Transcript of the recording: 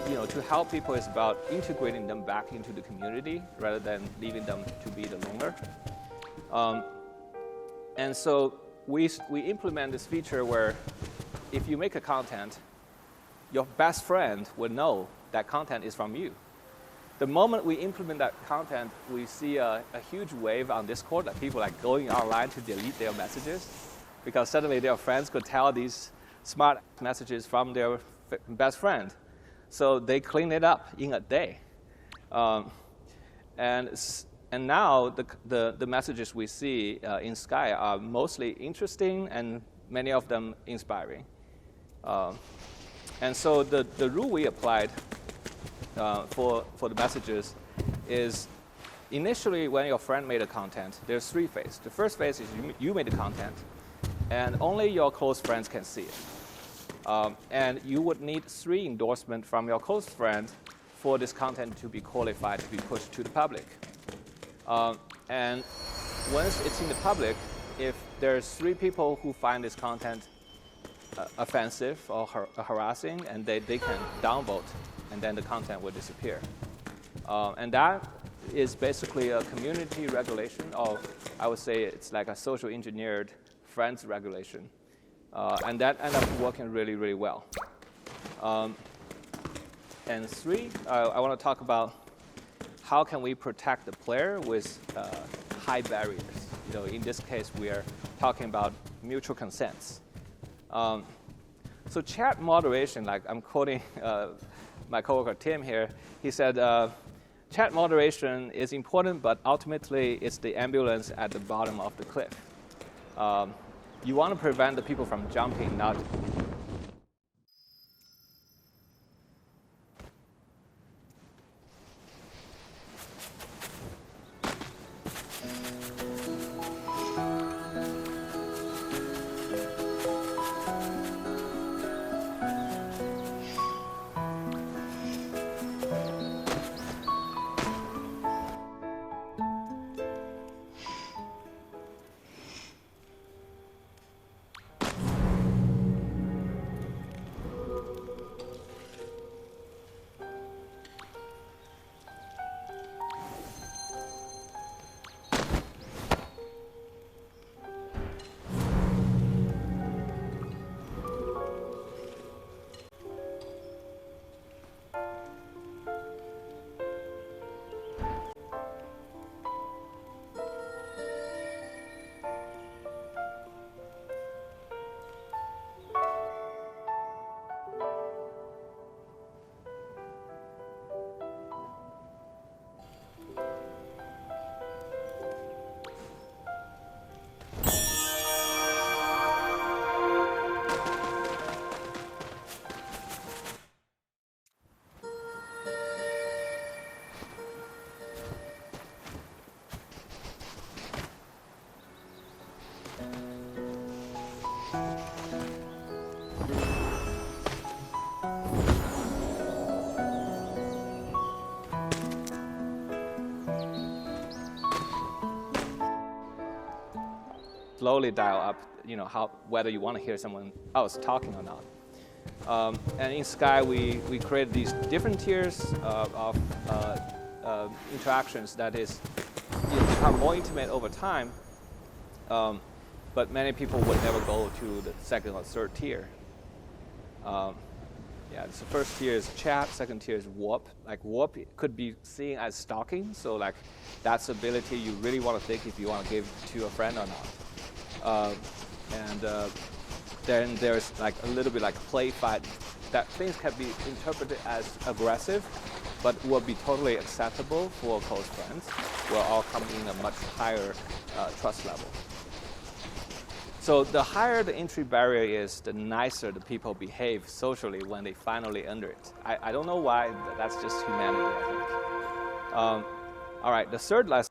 to help people is about integrating them back into the community rather than leaving them to be the loner. And so we implement this feature where if you make a content, your best friend will know that content is from you. The moment we implement that content, we see a huge wave on Discord that people are going online to delete their messages because suddenly their friends could tell these smart messages from their best friend. So they clean it up in a day. And now the messages we see in Sky are mostly interesting and many of them inspiring. And so the rule we applied for the messages is initially when your friend made a content, there's 3 phases. The first phase is you made the content, and only your close friends can see it. And you would need 3 endorsements from your close friends for this content to be qualified to be pushed to the public. And once it's in the public, if there's 3 people who find this content offensive or harassing, and they can downvote, and then the content will disappear. And that is basically a community regulation, or I would say it's like a social engineered friends regulation. And that ended up working really, really well. And 3, I want to talk about how can we protect the player with high barriers. In this case, we are talking about mutual consents. So chat moderation, like I'm quoting my coworker Tim here, he said, chat moderation is important, but ultimately it's the ambulance at the bottom of the cliff. You want to prevent the people from jumping, not slowly dial up, whether you want to hear someone else talking or not. And in Sky, we create these different tiers of interactions that is become more intimate over time. But many people would never go to the 2nd or 3rd tier. So the first tier is chat, 2nd tier is warp. Like warp could be seen as stalking, so like that's the ability you really want to think if you want to give to a friend or not. Then there's like a little bit like play fight that things can be interpreted as aggressive, but will be totally acceptable for close friends. We'll all come in a much higher trust level. So the higher the entry barrier is, the nicer the people behave socially when they finally enter it. I don't know why, that's just humanity, I think. All right, the 3rd lesson.